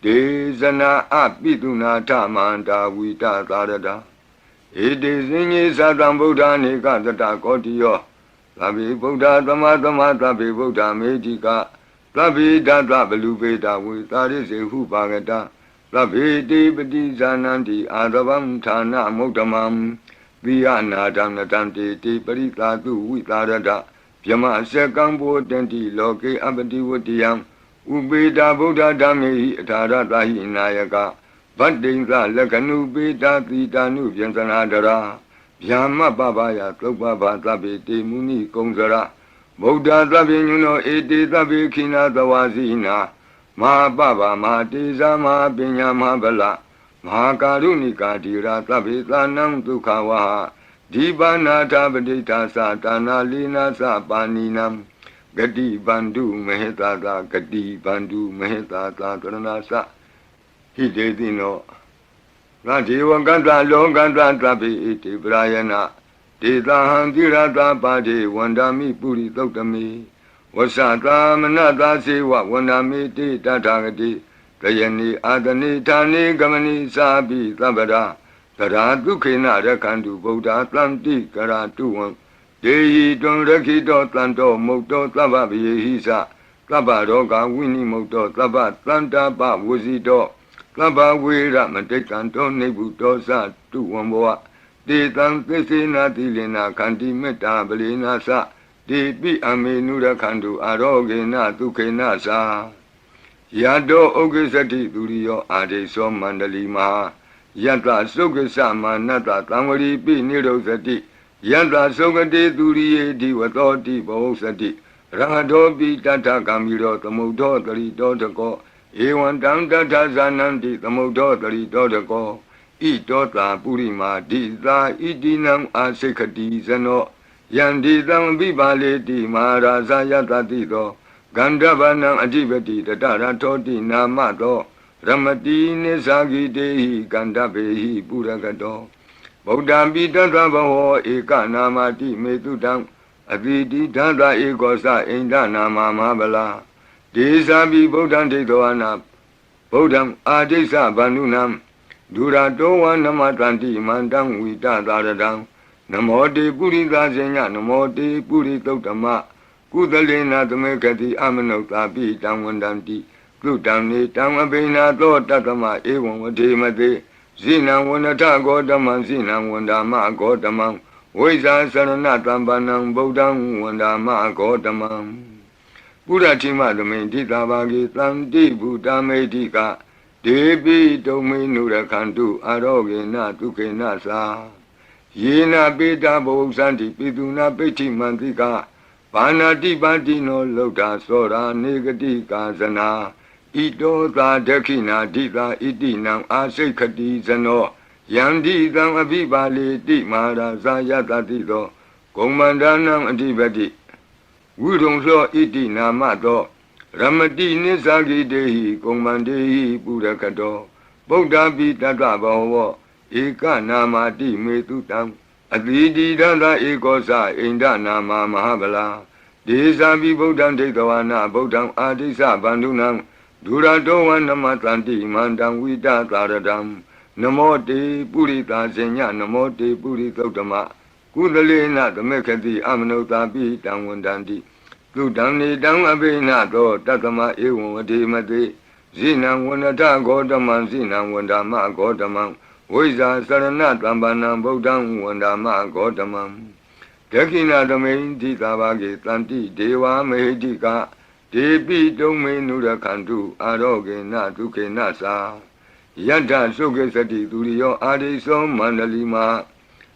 Desana Apituna Tamanta Vita Tarada It is in Sadam Buddha Nika Tata Kotio Tabi Buddha Tamatama Tabi Buddha Medica Tabi Data Belubeta with Taris Hupagata Tabi Debati Zananti Adavam Tana Motamam Viana Danatanti Tiparita Tu Vitarada Pyama Sekambo Tenti Loke Abadi Wutiam Ubeda Buddha Dami Tarata Hinayaka Badinga Lakanu Beta Titanu Vyansanadara Yama Babaya Topaba Tabi Muni Kongzara Buddha Tabi Nuno Eti Tabi Kina Tawazina Ma Baba Ma Tiza Ma Binya Ma Bala Ma Karunika Tira Tabi Tanam Tukawaha Dibana Tabadita Satana Lina Sapaninam Gadi Bandu Mehetata Gadi Bandu Mehetata Tranasa Hidedino Rajiva Ganta Longanta Tabi Iti Brayana Tita Handirata Padi Wandami Puri Totami Wasata Manata Siwa Wandami Tita Tagati Tayani Adani Tani Gamani Sabi Tabada Tara Dukina Rakandu Buddha Tlanti Karatuan Dehi Don Rakito Tlanto Moto Tababi Hisa Tabaroga Winnie Moto Tabat Tlanta Pa Wuzito Taba Wira Matekanto Nebuto Sa Tuwamboa De Tan Tesina Tilina Kanti Meta Belina Sa De Pi Amenura Kandu Arogena Tukena Sa Yado Ogesati Durio Ade So Mandali Maha Yata Sogasa Manata Tamari Pi Nirosati Yata Sogate Durie Diwatoti Bosati Rangadobi Tata Kamiro Tamudo Tarito Tako Ewan Tanta Zananti Tamudo Tarito Tako Itota Purima Dita Idinam Asekati Zano Yandi Tam Vibaleti Maharaza Yata Tito Gandavanam Adivati Tatara Toti Namato Ramati Nesagi Dehi Gandabehi Puragato Buddha Bidata Baho Eka Namati Metudam Aditi Tata Ekosa Inda Nama Mahabala Desabi Buddha Tetoana Buddham Adesa Banunam Durato Namatanti Mandam Vita Taradam Namote Purita Zenya Namote Puritotama Kudalena Tamekati Amanota Pi Tamwandanti Gutani Tamabina Tatama Ewan Vatimate Zina Wanata Godaman Zina Wandama Godamam Weza Saranatambanam Bodam Wandama Godamam Buddhatima the Medita Bagi Tanti Buddha Medika Debi Domi Nurakantu Arogena Tukena Sa Yena Beta Bosanti Piduna Peti Mantika Panati Batino Lota Sora Negatika Zana Ito Ta Dakina Dita Itinam Asekati Zano Yandi Tam Abibali Di Maharaza Yata Tito Komandanam Adibati Wudong So Iti Namato Ramati Nisagi Dehi Komandehi Purakato Buddha Bitata Baho Eka Namati Metutam Aditi Dada Ekosa Inda Nama Mahabala Desabi Buddham Tetawana Buddham Adisa Bandunam Durato Namatanti Mandam Vita Taradam Namote Purita Zenya Namote Puritotama Kudalena the Mekati Amanota Pi Tamwandanti Gudani Dam Abena Do Tatama Ewan Mate Zina Wanata Godaman Zina Wandama Godaman Weza Sarana Tambanam Bodam Wandama Godamam Tekina the main Titabagi Tanti Deva Mehedika Debi Dome Nura Kandu Aroge Natuke Nasa Yanta Suke Sati Duriyo Adiso Mandalima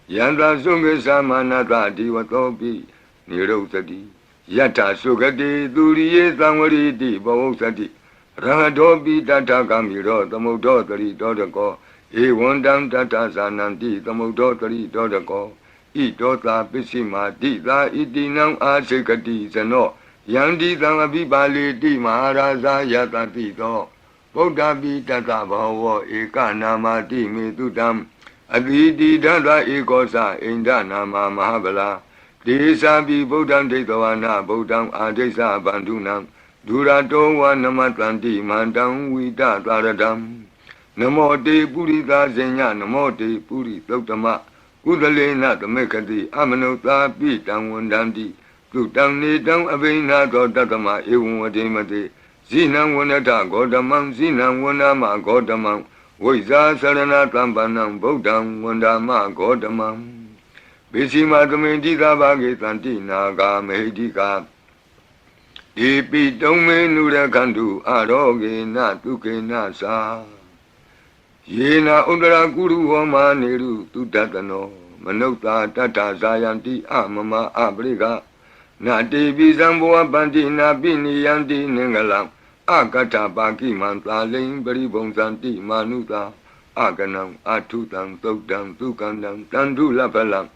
Yanta Suke Samanata Divatopi Niro Sati Yata Sukati Duriye Samari Bau Sati Rahadopi Tata Kamiro Tamodo 3 Dodako Ewandam Tata Sananti Tamodo 3 Dodako I Dota Pisima Dita Itinam Asekati Sano Yandi Tangabibali Di Maharaja Yata Tito Bodhabi Tata Bhava Eka Namati Metutam Aditi Tata Ekosa Inda Nama Mahabala Desabi Bodham Detavana Bodham Adesa Bandunam Durato Namatanti Mandam Vita Taradam Namo Te Purita Zenya Namo Te Puri Totama Udalena Tamekati Amanota Pitam Wandandi Tutam Nitam Abina Tatama Ewadimati Zinam Wanata Godamam Zinam Wanama Godamam Voisa Sarana Tambanam Bodam Wandama Godamam Bishima Tamendika Bhagitanti Naga Medika Ipi Tome Nura Kandu Aroge Na Tuke Nasa Yena Udara Guru Homa Neru Tutatano Manota Tata Zayanti Amama Abriga Na Devi Zamboa Bandi Na Bini Yanti Nengalam Akata Baki Manta Ling Baribon Santi Manuta Aganam Atutam Tokdam Tukandam Tandu Lapalam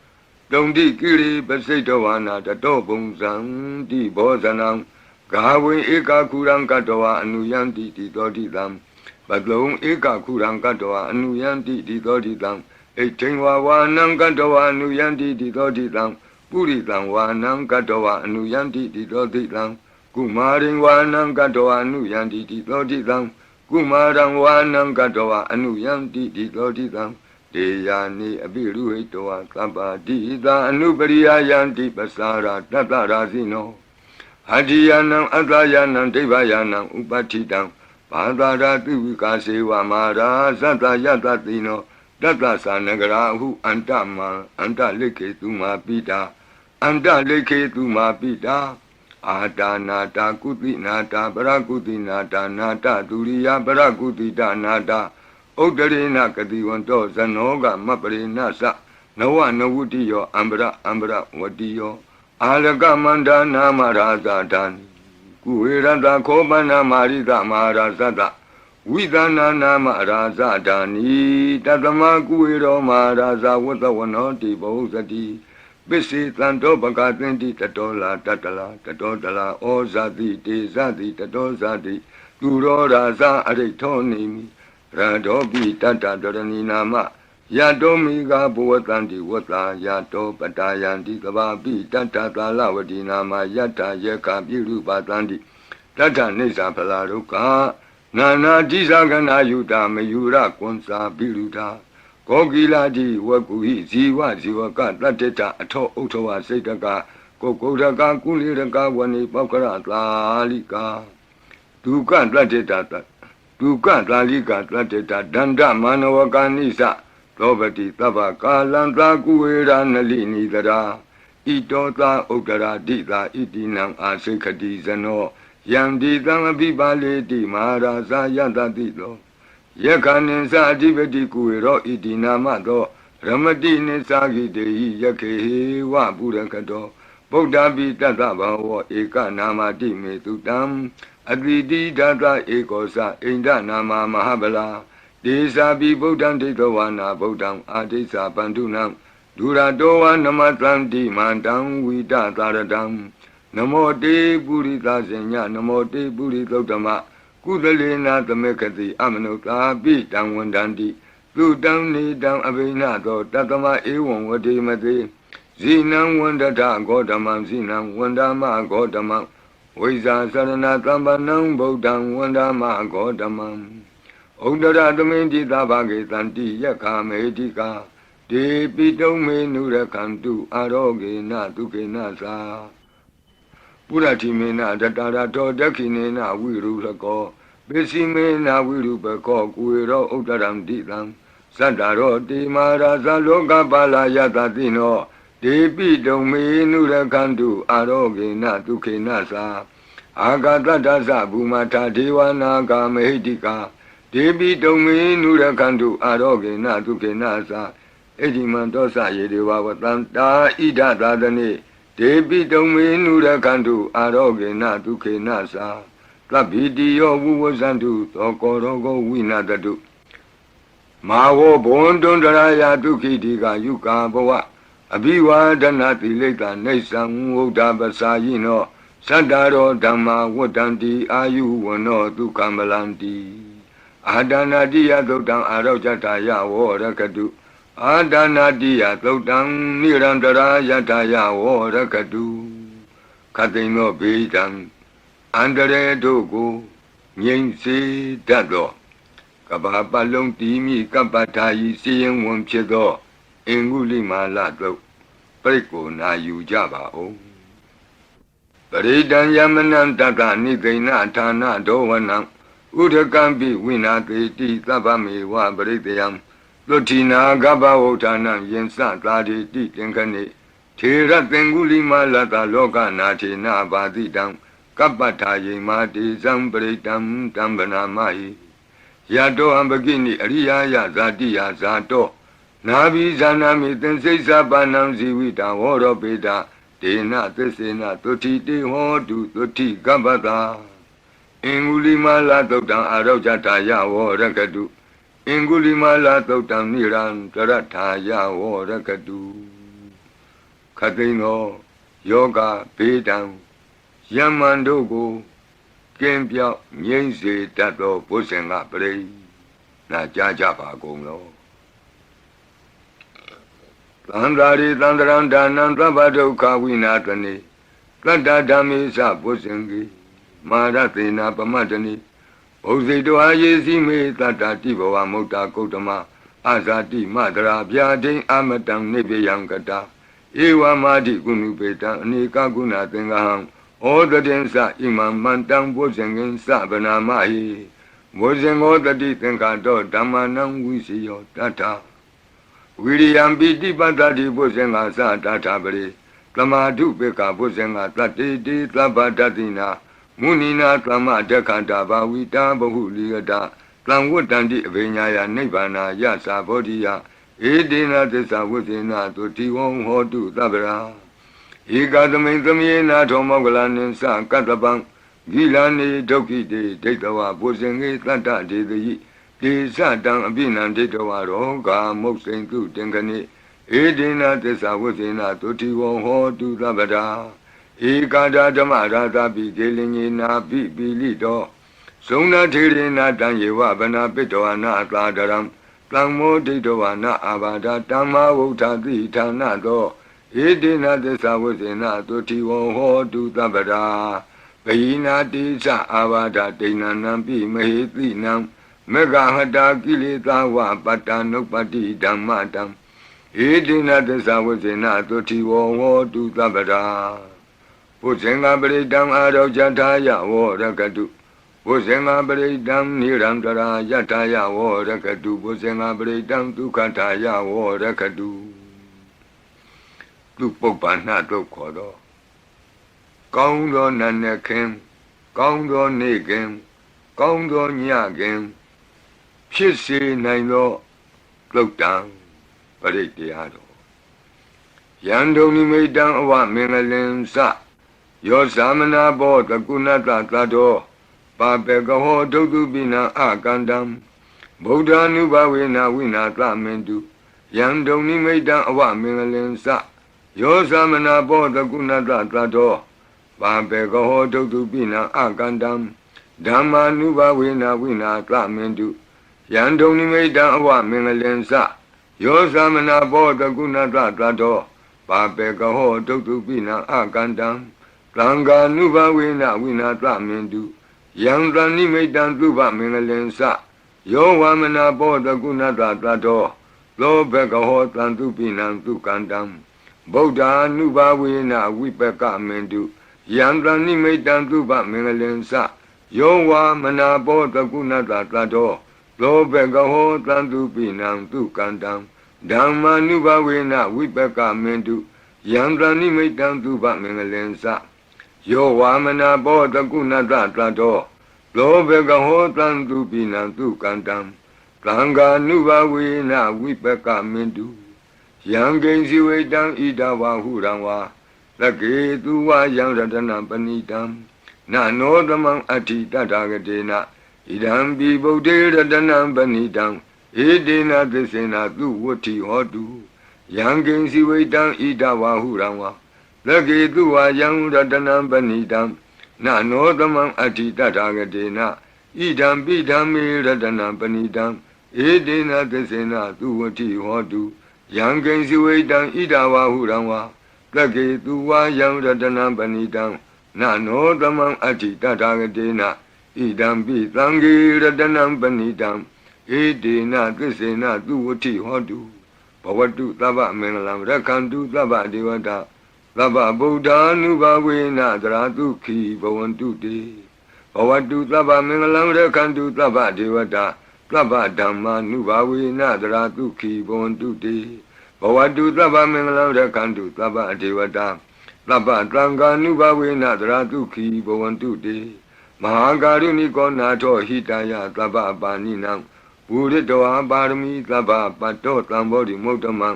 Dondi Kiri Basetowana Tatobung Zanti Bozanam Gawe Eka Kurang Katoa Anuyanti Titodidam Badlong Eka Kurang Katoa Anuyanti Titodidam Etingwa Wanang Katoa Anuyanti Titodidam Puritang Wanang Katoa Anuyanti Titodidam Kumaring Wanang Katoa Anuyanti Titodidam Kumarang Wanang Katoa Anuyanti Titodidam Deyani Abiru Etoa Kapa Dita Anubariya Yanti Pasara Tatarazino Hadiyanam Atayanam Devayanam Upatidam Padara Tuvikaseva Mara Sata Yatatino Tata Sanagarahu Antama Anta Leke Tuma Pita Anta Leke Tuma Pita Ata Nata Kuti Nata Parakuti Nata Nata Turiya Parakuti Nata Odarina Kadiwanto Zanoga Maparina Sa Nawa Nawutiyo Ambra Ambra Wadiyo Alaga Manda Namaraza Dani Kuiranda Kobana Marida Marazada Vidana Namaraza Dani Tatama Kuiro Maraza Watawanoti Bozati Bisi Tanto Bakatinti Tatola Tatala Tatotala Ozati Tezati Tatozati Turo Raza Aritonimi Radobi Tata Dorani Nama Yadomiga Buatanti Wata Yato Patayanti Kababi Tata Talavati Nama Yata Yeka Biru Batanti Tata Nisa Palaruka Nana Disagana Yuta Mayura Konsa Biruta Kogiladi Wakuhi Ziwa Ziwaka Tateta Ato Otowa Setaka Kokodaka Kuliraka Wani Pakara Lalika Tukan Tateta Tukan Lalika Tateta Danda Manawaka Nisa Robati Tava Kalanta Kuera Nalini Dara Itota Okara Dita Itinam Asekati Zano Yandi Tangabibale Di Maharaza Yatatito Yakanin Sadivati Kuero Itinamato Ramadi Nisagi Dei Yake Wa Burakato Bodhabi Tata Bhava Eka Namati Metutam Advidi Tata Ekosa Inda Nama Mahabala Desa Bi Bodham Detawana Bodham Adesa Bandunam Duradoa Namatanti Mandam Vita Taradam Namo Te Purita Zenya Namo Te Puritotama Kudalena Tamekati Amanota Bitam Wandandi Tutam Nidam Abinato Tatama Ewan Vadimati Zinam Wandata Godamam Zinam Wandama Godamam Visa Sarana Tambanam Bodham Wandama Godamam Udara Domindi Tabagi Tanti Yaka Medika De Pitome Nurakantu Aroge Natuke Nasa Puratimena Datarato Dakinena Virulako Besimena Virupako Kuiro Udaram Ditam Sandaro Di Maraza Loka Bala Yatatino De Pitome Nurakantu Aroge Natuke Nasa Agata Dasa Bumata Dewana Medika ဒေပိတုံမေနုရခန္တုအာရောဂေနဒုက္ခေနသာဣတိမံတောသယေဒေဝဝတံတာဣဒသာသနေဒေပိတုံမေနုရခန္တုအာရောဂေနဒုက္ခေနသာသဗ္ဗိတိယောဝုဝဇန္တုသောကောရောဂောဝိနာတတုမာဝဘွန်တွန်တရာယဒုက္ခိတိကယုကာဘဝအဘိဝါဒနာတိလိကနေသံဝုဒ္ဓပစာယိနောသတ္တရောဓမ္မာဝတ္တန္တိအာယုဝနောဒုက္ခမလန္တိအာဒါနာတိယသုတ်တံအာရောဇတယဝောရကတုအာဒါနာတိယသုတ်တံနိရန္တရာယတယဝောရကတုခတိန်သောဘေဒံအန္တရေတို့ကိုငြိမ့်စေတတ်သောကဘာပလုံးတီမိကပ္ပထာယီစီရင်ဝန်ဖြစ်သောအင်္ဂုလိမာလတို့ပြိတ်ကိုနာယူကြပါဦးပရိဒံယမနံတတနိသိဏဌာနဒောဝနံဥဒကံပိဝိနာတိတိသဗ္ဗမေဝပရိတယံသုတိနာကပ္ပဝဋ္ဌာနံယင်စသာတိတိသင်္ခဏိထေရသင်္ဂုလိမာလတလောကနာထေနဘာတိတံကပ္ပထာယိမာတိဇံပရိတံတံဗနာမဟိယတောအံပကိနိအရိယာယဇာတိယဇာတောနာဘိဇာနာမိသင်္စိစ္ဆပါဏံဇီဝိတံဝောရောပေတဒေနသစ္စေနသုတိတေဟောတုသုတိကပ္ပတာအင်္ဂုလိမာလသုတ်တံအာရောဇတာယဝောရကတုအင်္ဂုလိမာလသုတ်တံနိရံတရထာယဝောရကတုခတိန်သောယောဂဘေဒံယမန်တို့ကိုကင်းပြောက်ငြိမ့်စေတတ်သောဘုဇင်ကပရိနာကြားကြပါကုန်လောသန္တာရိသန္တရံဒါနံသဗ္ဗဒုက္ခဝိနာတနိတတ္တဓမ္မေသဘုဇင်ကိမာရသေနာပမတ္တနိဘုဇိတောအာယေစီမေတတ္တတိဘဝမုတ်တာကုတ္တမအာဇာတိမတရာဗျာဒိအမတံနိဗ္ဗယံကတာဧဝမာတိကုဏုပေတံအနေကကုဏသင်္ကဟံဩတတိသဣမံမန္တံဘုဇင်ကင်သဗနာမဟိဘုဇင်ောတတိသင်္ခါတောဓမ္မနံဝိစီယောတတ္ထဝိရိယံပိတိပတ္တိဘုဇင်္ဂသတ္ထပရိသမာဓုပေကဘုဇင်္ဂတတ္တိတိသဗ္ဗတတိနာမုနိနာသမဒက္ခန္တာဘာဝိတာဘဟုလိယတာသံဝတ္တန္တိအဘိညာယနိဗ္ဗာနာယသာဘောဓိယဧတေနသစ္စာဝိသေနသုတိဝံဟောတုသဗ္ဗရာဧကသမိန်သမယေနာထောမောကလနိသကတ္တပံဂိလာနေဒုက္ခိတေဒိဋ္ဌဝဘုဇင်္ဂေတတ္တဒေတိဒေသတံအပိနံဒိဋ္ဌဝရောဂာမုတ်စိန်တုတင်္ခဏိဧဒေနသစ္စာဝိသေနသုတိဝံဟောတုသဗ္ဗရာဧကာဒဓမ္မရာသပိကေလင်ညေနာပိပိလိတောဇုံနာထေရေနာတံယေဝဗနာပိတောအနာသာဒရံတံမောဒိဋ္ဌဝနာအာဘာဒတမ္မာဝုဋ္ဌတိဌာနသောဧဒေနသစ္စာဝိသေနသုတိဝံဟောတုသဗ္ဗရာဘိနာတိသအာဘာဒဒိဏနံပိမဟေတိနံမေဃဟတာကိလေသာဝပတ္တနုပ္ပတိဓမ္မတံဧဒေနသစ္စာဝိသေနသုတိဝံဟောတုသဗ္ဗရာဘုဇင်္ဂပရိတံအာရောဇထာယဝောရကတုဘုဇင်္ဂပရိတံနိရန္တရာယထာယဝောရကတုဘုဇင်္ဂပရိတံဒုက္ခထာယဝောရကတုသူပုပ္ပန္နတို့ခေါ်သောကောင်းသောနတ်နဲ့ခင်ကောင်းသောနေ့ခင်ကောင်းသောညခင်ဖြစ်စေနိုင်သောသုတ်တံပရိတရားတော်ယံဒုံနိမိတံအဝမင်္ဂလင်စယောသမနာဘောတကုဏတသတ္တောပါပေကဟောဒုတုပိနံအကန္တံဗုဒ္ဓ ानु ဘဝေနဝိနာသမင်တုယံဒုံနိမိတံအဝမင်္ဂလင်စယောသမနာဘောတကုဏတသတ္တောပါပေကဟောဒုတုပိနံအကန္တံဓမ္မာနုဘဝေနဝိနာသမင်တုယံဒုံနိမိတံအဝမင်္ဂလင်စယောသမနာဘောတကုဏတသတ္တောပါပေကဟောဒုတုပိနံအကန္တံသံဃာနုဘဝေနဝိနာသမင်တုယံသနိမိတံသုဘမင်္ဂလင်စယောဝမနာဘောတကုဏတသတ္တောသောဘကဟောတံတုပိနံသုကန္တံဗုဒ္ဓ ानु ဘဝေနဝိပကမင်တုယံသနိမိတံသုဘမင်္ဂလင်စယောဝမနာဘောတကုဏတသတ္တောသောဘကဟောတံတုပိနံသုကန္တံဓမ္မာနုဘဝေနဝိပကမင်တုယံသနိမိတံသုဘမင်္ဂလင်စယောဝါမနာဘောတကုဏတသတ္တောသ လောဘကဟောတံသူပိနံသူကန္တံသံဃာနုဘဝေနဝိပကမင်တုယံကိဉ္စီဝိတံဣဒဝဟုရံဝါသကေသူဝယံရတနံပဏိတံနာနောသမံအဋ္ဌိတတဂတေနဣဒံပိဗုဒ္ဓေရတနံပဏိတံဧတေနသစ္စေနသူဝတ္ထိဟောတုယံကိဉ္စီဝိတံဣဒဝဟုရံဝါသကေသူဝယံရတနံပဏိတံနာနောသမံအဋ္ဌိတတဂတေနဣဒံပိဓမ္မေရတနံပဏိတံဧတေနသစ္စေနသူဝတ္ထိဟောတုယံကိဉ္စီဝိတံဣဒဝဟုရံဝါသကေသူဝယံရတနံပဏိတံနာနောသမံအဋ္ဌိတတဂတေနဣဒံပိသံဃေရတနံပဏိတံဧတေနသစ္စေနသူဝတ္ထိဟောတုဘဝတုသဗ္ဗမင်္ဂလံရက္ခန္တုသဗ္ဗဒေဝတာသဗ္ဗဗုဒ္ဓ ानु ဘဝေနသရတုခိဘဝန္တုတေဘဝတုသဗ္ဗမင်္ဂလံရက္ခန္တုသဗ္ဗဒေဝတာသဗ္ဗဓမ္မာ ानु ဘဝေနသရတုခိဘဝန္တုတေဘဝတုသဗ္ဗမင်္ဂလံရက္ခန္တုသဗ္ဗဒေဝတာသဗ္ဗသံဃာ ानु ဘဝေနသရတုခိဘဝန္တုတေမဟာကာရုဏိကောနာထောဟိတယသဗ္ဗပါဏိနံဝုရတောပါရမီသဗ္ဗပတ္တောသံဘောဓိမုဒ္ဓမံ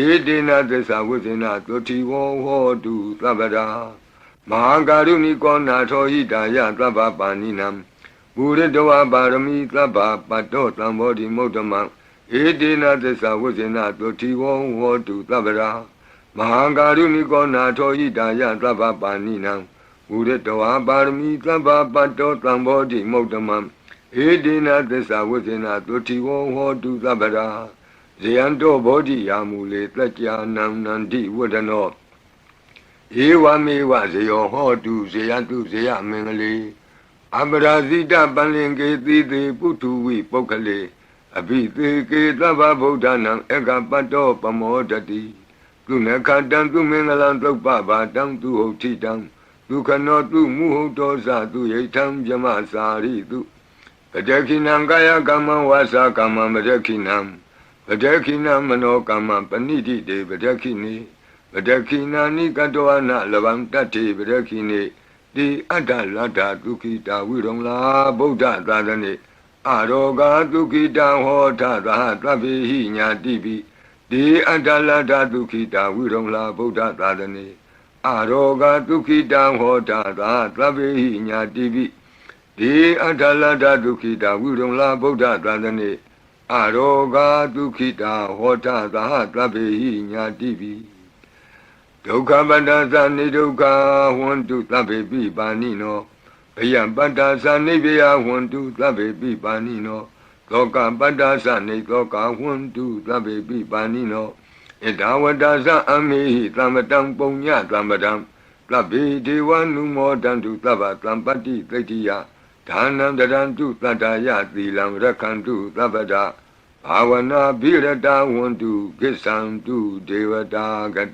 ဧတေနသစ္စာဝိဇ္ဇနာသုတိဝောဟောတုသဗ္ဗရာမဟာကာရုဏိကောနာထောဟိတယသဗ္ဗပါဏိနံဝုရတောပါရမီသဗ္ဗပတ္တောသံဘောဓိမုဒ္ဓမံဧတေနသစ္စာဝိဇ္ဇနာသုတိဝောဟောတုသဗ္ဗရာမဟာကာရုဏိကောနာထောဟိတယသဗ္ဗပါဏိနံဝုရတောပါရမီသဗ္ဗပတ္တောသံဘောဓိမုဒ္ဓမံဧတေနသစ္စာဝိဇ္ဇနာသုတိဝောဟောတုသဗ္ဗရာဇယံတောဘောဓိယာမူလေတကြာနံနန္တိဝဒနောဧဝမေဝဇယောဟောတုဇယတုဇယမင်္ဂလေအပရာဇိတပလင်ကေတိတိပုထုဝိပုဂ္ဂလေအဘိသေကေသဗ္ဗဗုဒ္ဓနာဧကပတ္တောပမောတတိသူနခတံသူမင်္ဂလံသုပ္ပဘာတံသူဟုတ်ထိတံသူခနောသူမုဟုတ်တောဇသူယိထံဗြမစာရိတုပတခိနံကာယကမ္မဝါစာကမ္မပတခိနံပတခိနမနောကမ္မပဏိတိတေပတခိနိပတခိနာနိကတောအနလဗံတတ္တိပတခိနိတိအတ္တလတ္တဒုခိတာဝိရုံလာဗုဒ္ဓသာသနေအာရောဂဒုခိတံဟောထသဟသဗ္ဗေဟိညာတိပိတိအတ္တလတ္တဒုခိတာဝိရုံလာဗုဒ္ဓသာသနေအာရောဂဒုခိတံဟောထသဟသဗ္ဗေဟိညာတိပိတိအတ္တလတ္တဒုခိတာဝိရုံလာဗုဒ္ဓသာသနေအာရောဂဒုခိတာဟောထသဟသဗ္ဗေဟိညာတိပိဒုက္ခပတ္တသနိဒုက္ခဟွန္တုသဗ္ဗေပိပါဏိနောဘယံပတ္တသနိဗ္ဗယဟွန္တုသဗ္ဗေပိပါဏိနောသောကပတ္တသနိသောကဟွန္တုသဗ္ဗေပိပါဏိနောဣဒဝတ္တသအမေဟိသမ္ပတံပုညသမ္ပတံသဗ္ဗေဒေဝနုမောတံတုသဗ္ဗသံပတ္တိသိတ္တိယဒါနံတရံတုတတ္တယသီလံရက္ခန္တုသဗ္ဗဒဘာဝနာဘိရတဝန္တုကိစ္ဆန္တုဒေဝတာဂ